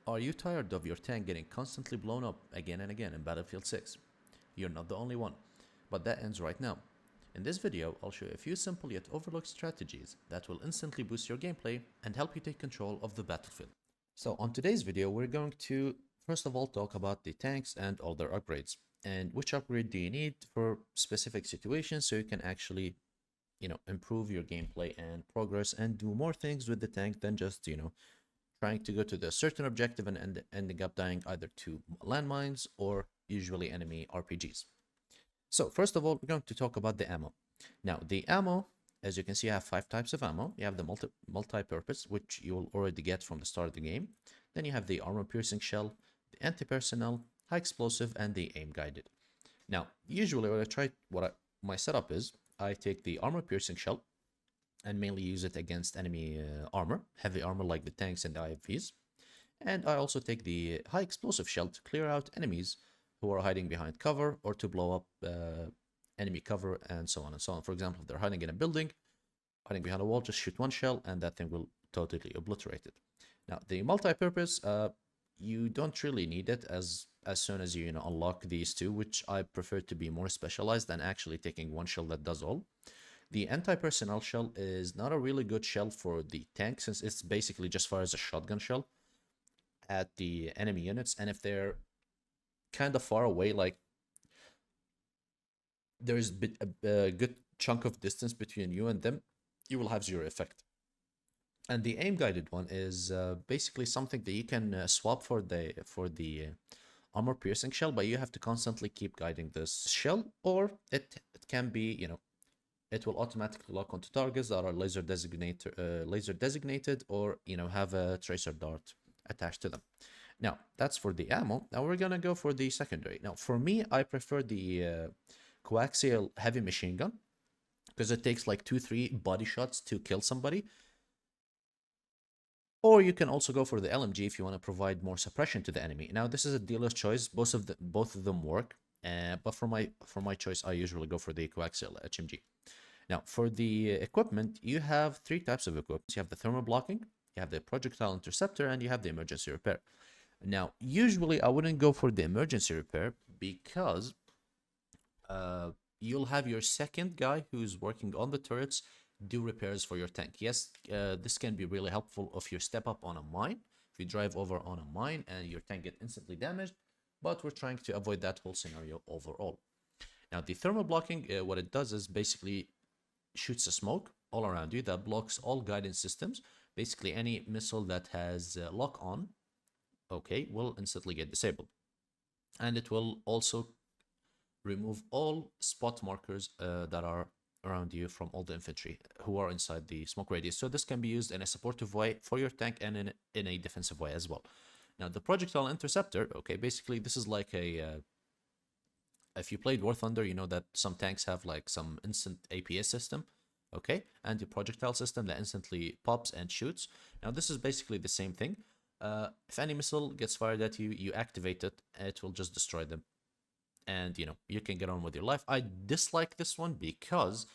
Are you tired of your tank getting constantly blown up again and again in Battlefield 6? You're not the only one, but that ends right now. In this video, I'll show you a few simple yet overlooked strategies that will instantly boost your gameplay and help you take control of the battlefield. So on today's video, we're going to first of all talk about the tanks and all their upgrades, and which upgrade do you need for specific situations so you can actually improve your gameplay and progress and do more things with the tank than just trying to go to the certain objective and ending up dying either to landmines or usually enemy RPGs. So first of all, we're going to talk about the ammo. Now, the ammo, as you can see, I have 5 types of ammo. You have the multi-purpose, which you will already get from the start of the game. Then you have the armor-piercing shell, the anti-personnel, high explosive, and the aim-guided. Now, usually my setup is, I take the armor-piercing shell, and mainly use it against enemy armor, heavy armor like the tanks and the IFVs. And I also take the high explosive shell to clear out enemies who are hiding behind cover or to blow up enemy cover and so on and so on. For example, if they're hiding in a building, hiding behind a wall, just shoot one shell and that thing will totally obliterate it. Now, the multi-purpose, you don't really need it as soon as you unlock these two, which I prefer to be more specialized than actually taking one shell that does all. The anti-personnel shell is not a really good shell for the tank since it's basically just fires a shotgun shell at the enemy units, and if they're kind of far away, like there's a good chunk of distance between you and them, you will have zero effect. And the aim-guided one is basically something that you can swap for the armor-piercing shell, but you have to constantly keep guiding this shell, or it can be, it will automatically lock onto targets that are laser designated or have a tracer dart attached to them. Now that's for the ammo. Now we're gonna go for the secondary. Now for me, I prefer the coaxial heavy machine gun because it takes like 2-3 body shots to kill somebody. Or you can also go for the LMG if you want to provide more suppression to the enemy. Now this is a dealer's choice. Both of them work. But for my choice, I usually go for the coaxial HMG. Now, for the equipment, you have 3 types of equipment. You have the thermal blocking, you have the projectile interceptor, and you have the emergency repair. Now, usually I wouldn't go for the emergency repair because you'll have your second guy who's working on the turrets do repairs for your tank. Yes, this can be really helpful if you step up on a mine, if you drive over on a mine and your tank gets instantly damaged, but we're trying to avoid that whole scenario overall. Now, the thermal blocking, what it does is basically shoots a smoke all around you that blocks all guidance systems. Basically, any missile that has lock on, okay, will instantly get disabled. And it will also remove all spot markers that are around you from all the infantry who are inside the smoke radius. So this can be used in a supportive way for your tank and in a defensive way as well. Now, the projectile interceptor, okay, basically this is like a if you played War Thunder, you know that some tanks have like some instant APS system, okay, and the projectile system that instantly pops and shoots. Now this is basically the same thing. If any missile gets fired at you, you activate it, it will just destroy them, and you can get on with your life. I dislike this one because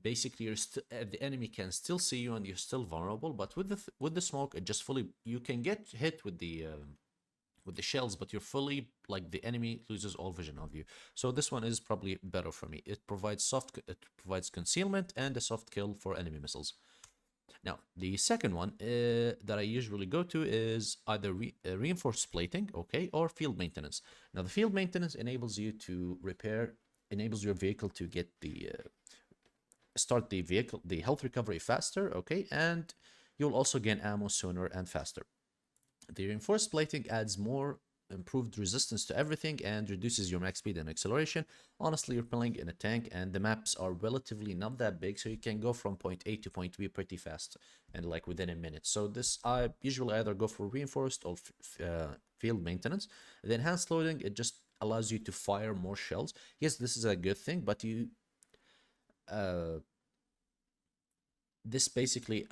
basically the enemy can still see you and you're still vulnerable. But with the smoke, it just fully you can get hit with the shells, but you're fully like the enemy loses all vision of you. So this one is probably better for me. It provides concealment and a soft kill for enemy missiles. Now the second one that I usually go to is either reinforced plating, okay, or field maintenance. Now the field maintenance enables you to enables your vehicle to get the start the health recovery faster, okay, and you'll also gain ammo sooner and faster. The reinforced plating adds more improved resistance to everything and reduces your max speed and acceleration. Honestly, you're playing in a tank and the maps are relatively not that big, so you can go from point A to point B pretty fast and like within a minute. So this, I usually either go for reinforced or field maintenance. The enhanced loading, it just allows you to fire more shells. Yes, this is a good thing, but this basically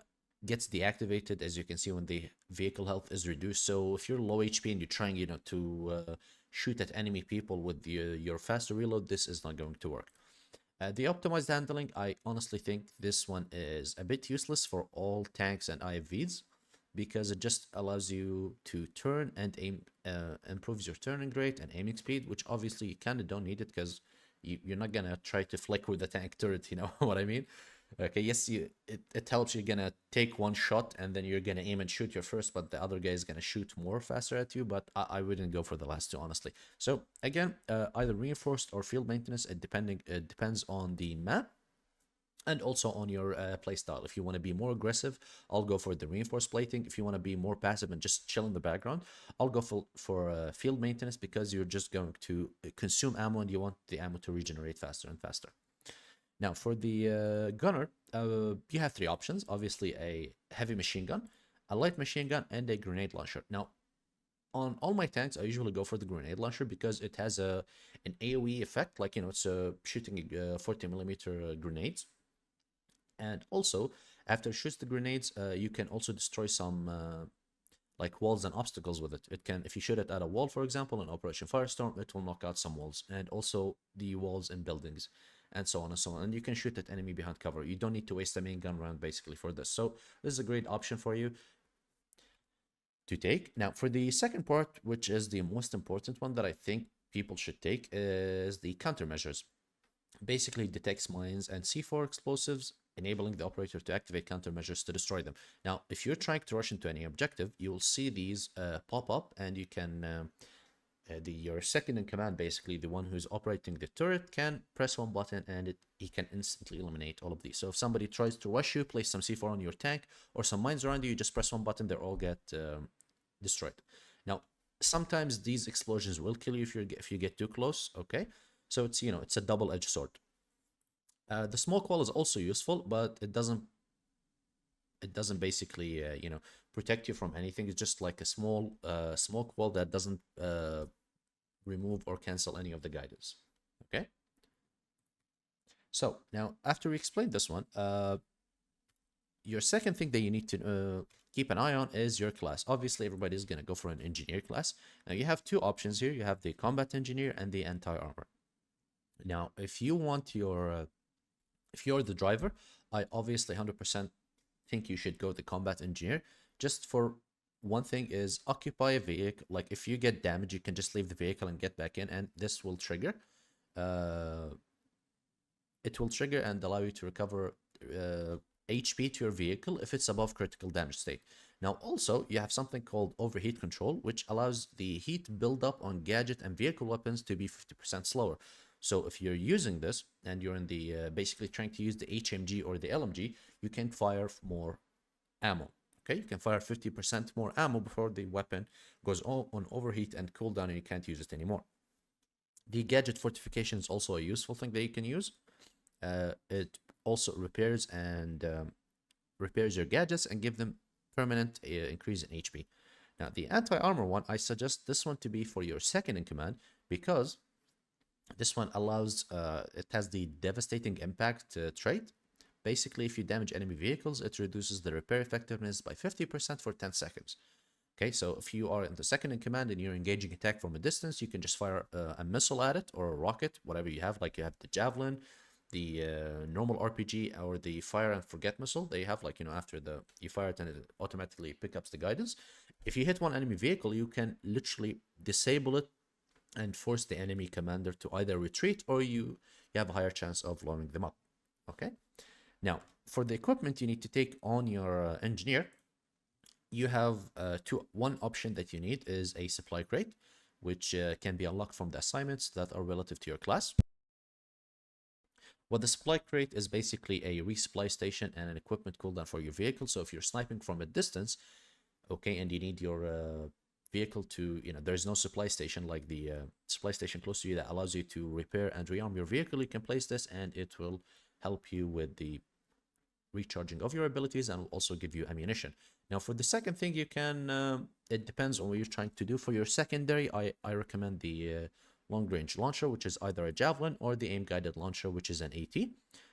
gets deactivated, as you can see, when the vehicle health is reduced. So if you're low HP and you're trying to shoot at enemy people with your faster reload, this is not going to work. The optimized handling, I honestly think this one is a bit useless for all tanks and IFVs because it just allows you to turn and aim, improves your turning rate and aiming speed, which obviously you kind of don't need it because you're not gonna try to flick with the tank turret, you know what I mean? Okay, yes, it helps. You're gonna take one shot and then you're gonna aim and shoot your first, but the other guy is gonna shoot more faster at you. But I wouldn't go for the last two, honestly. So again, either reinforced or field maintenance. It depends on the map and also on your playstyle. If you want to be more aggressive, I'll go for the reinforced plating. If you want to be more passive and just chill in the background, I'll go for field maintenance, because you're just going to consume ammo and you want the ammo to regenerate faster and faster. Now, for the gunner, you have three options. Obviously, a heavy machine gun, a light machine gun, and a grenade launcher. Now, on all my tanks, I usually go for the grenade launcher because it has an AoE effect, like, you know, it's shooting 40 millimeter grenades. And also, after it shoots the grenades, you can also destroy some like walls and obstacles with it. It can, if you shoot it at a wall, for example, in Operation Firestorm, it will knock out some walls, and also the walls in buildings, and so on and so on. And you can shoot at enemy behind cover. You don't need to waste a main gun round basically for this. So this is a great option for you to take. Now, for the second part, which is the most important one that I think people should take, is the countermeasures. Basically detects mines and C4 explosives, enabling the operator to activate countermeasures to destroy them. Now, if you're trying to rush into any objective, you will see these pop up, and you can, your second in command, basically the one who's operating the turret, can press one button and he can instantly eliminate all of these. So if somebody tries to rush you, place some C4 on your tank or some mines around you, you just press one button, they all get destroyed. Now, sometimes these explosions will kill you if you get too close, okay? So it's, you know, it's a double-edged sword. The smoke wall is also useful, but it doesn't basically you know, protect you from anything. It's just like a small smoke wall that doesn't remove or cancel any of the guidance. Okay. So now, after we explained this one, your second thing that you need to keep an eye on is your class. Obviously, everybody's gonna go for an engineer class. Now you have two options here. You have the combat engineer and the anti-armor. Now, if you want your if you're the driver, I obviously 100% think you should go the combat engineer. Just for one thing is occupy a vehicle. Like if you get damaged, you can just leave the vehicle and get back in, and this will trigger. It will trigger and allow you to recover HP to your vehicle if it's above critical damage state. Now also, you have something called overheat control, which allows the heat buildup on gadget and vehicle weapons to be 50% slower. So if you're using this and you're in the basically trying to use the HMG or the LMG, you can fire more ammo. Okay, you can fire 50% more ammo before the weapon goes on overheat and cooldown, and you can't use it anymore. The gadget fortification is also a useful thing that you can use. It also repairs your gadgets and give them permanent increase in HP. Now, the anti-armor one, I suggest this one to be for your second in command, because this one allows, it has the devastating impact trait. Basically, if you damage enemy vehicles, it reduces the repair effectiveness by 50% for 10 seconds. Okay, so if you are in the second in command and you're engaging attack from a distance, you can just fire a missile at it, or a rocket, whatever you have. Like you have the javelin, the normal RPG, or the fire and forget missile. They have, like, you know, after you fire it and it automatically picks up the guidance. If you hit one enemy vehicle, you can literally disable it and force the enemy commander to either retreat, or you have a higher chance of blowing them up. Okay. Now, for the equipment you need to take on your engineer, you have one option that you need is a supply crate, which can be unlocked from the assignments that are relative to your class. What the supply crate is basically a resupply station and an equipment cooldown for your vehicle. So if you're sniping from a distance, okay, and you need your vehicle to, you know, there's no supply station like the supply station close to you that allows you to repair and rearm your vehicle, you can place this and it will help you with the recharging of your abilities and will also give you ammunition. Now, for the second thing, you can, it depends on what you're trying to do. For your secondary, I recommend the long range launcher, which is either a javelin, or the aim guided launcher, which is an AT.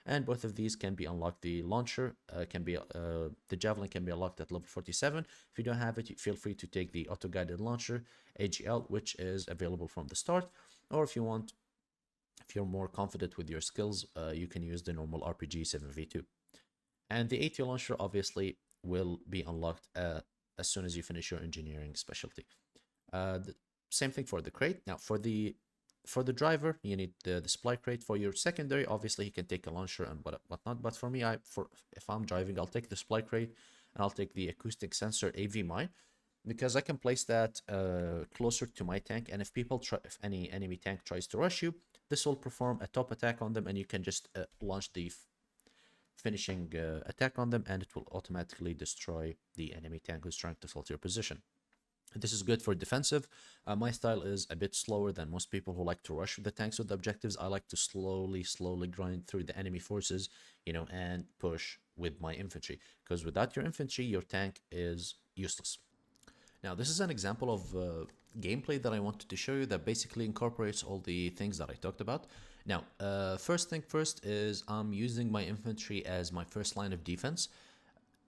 And both of these can be unlocked. The launcher the javelin can be unlocked at level 47. If you don't have it, feel free to take the auto guided launcher AGL, which is available from the start. Or if you're more confident with your skills, you can use the normal RPG 7v2. And the AT launcher obviously will be unlocked as soon as you finish your engineering specialty. The same thing for the crate. Now for the driver, you need the supply crate. For your secondary, obviously, you can take a launcher and whatnot. But for me, if I'm driving, I'll take the supply crate and I'll take the acoustic sensor AV mine because I can place that closer to my tank. And if any enemy tank tries to rush you, this will perform a top attack on them, and you can just launch the finishing attack on them, and it will automatically destroy the enemy tank who's trying to fall to your position. This is good for defensive. My style is a bit slower than most people who like to rush the tanks with objectives. I like to slowly grind through the enemy forces, and push with my infantry. Because without your infantry, your tank is useless. Now, this is an example of gameplay that I wanted to show you that basically incorporates all the things that I talked about. Now, first thing first is I'm using my infantry as my first line of defense.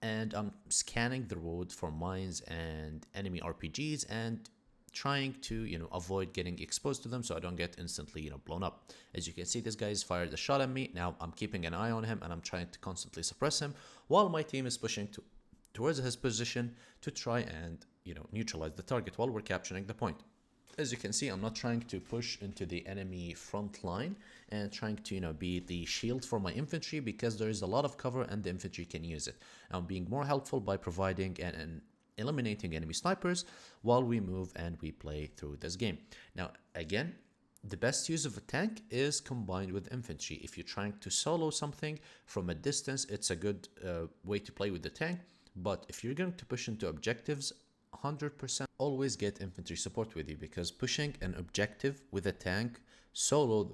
And I'm scanning the road for mines and enemy RPGs and trying to, avoid getting exposed to them so I don't get instantly, blown up. As you can see, this guy's fired a shot at me. Now I'm keeping an eye on him and I'm trying to constantly suppress him while my team is pushing towards his position to try and, neutralize the target while we're capturing the point. As you can see, I'm not trying to push into the enemy front line and trying to, be the shield for my infantry because there is a lot of cover and the infantry can use it. I'm being more helpful by providing and eliminating enemy snipers while we move and we play through this game. Now, again, the best use of a tank is combined with infantry. If you're trying to solo something from a distance, it's a good way to play with the tank. But if you're going to push into objectives, 100% always get infantry support with you, because pushing an objective with a tank solo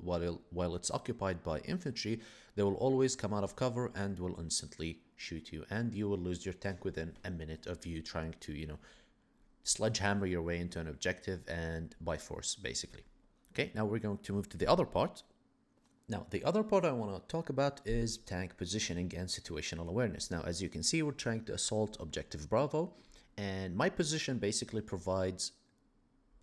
while it's occupied by infantry, they will always come out of cover and will instantly shoot you, and you will lose your tank within a minute of you trying to sledgehammer your way into an objective and by force, basically. Okay, now we're going to move to the other part. Now, the other part I want to talk about is tank positioning and situational awareness. Now, as you can see, we're trying to assault objective Bravo, and my position basically provides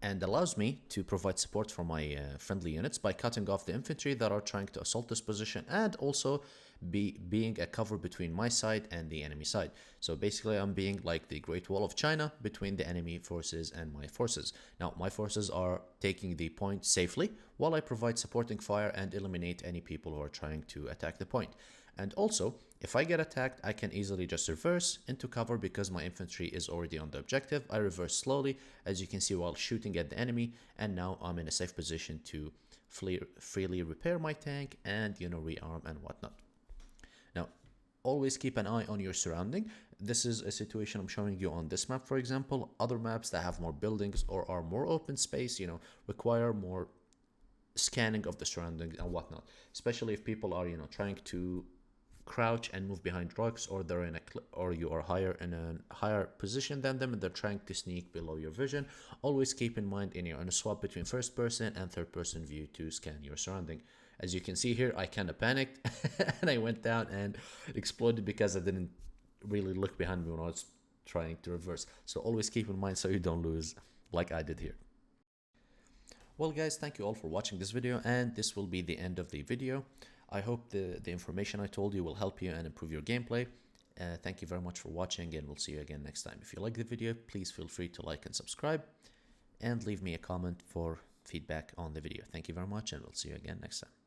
and allows me to provide support for my friendly units by cutting off the infantry that are trying to assault this position, and also being a cover between my side and the enemy side. So basically I'm being like the Great Wall of China between the enemy forces and my forces. Now my forces are taking the point safely while I provide supporting fire and eliminate any people who are trying to attack the point. And also, if I get attacked, I can easily just reverse into cover because my infantry is already on the objective. I reverse slowly, as you can see, while shooting at the enemy, and now I'm in a safe position to freely repair my tank and, rearm and whatnot. Now, always keep an eye on your surrounding. This is a situation I'm showing you on this map, for example. Other maps that have more buildings or are more open space, require more scanning of the surroundings and whatnot, especially if people are, trying to crouch and move behind rocks, or they're or you are in a higher position than them and they're trying to sneak below your vision. Always keep in mind you're on a swap between first person and third person view to scan your surrounding. As you can see here, I kind of panicked and I went down and exploded because I didn't really look behind me when I was trying to reverse. So always keep in mind so you don't lose like I did here. Well guys, thank you all for watching this video, and this will be the end of the video. I hope the information I told you will help you and improve your gameplay. Thank you very much for watching, and we'll see you again next time. If you like the video, please feel free to like and subscribe, and leave me a comment for feedback on the video. Thank you very much, and we'll see you again next time.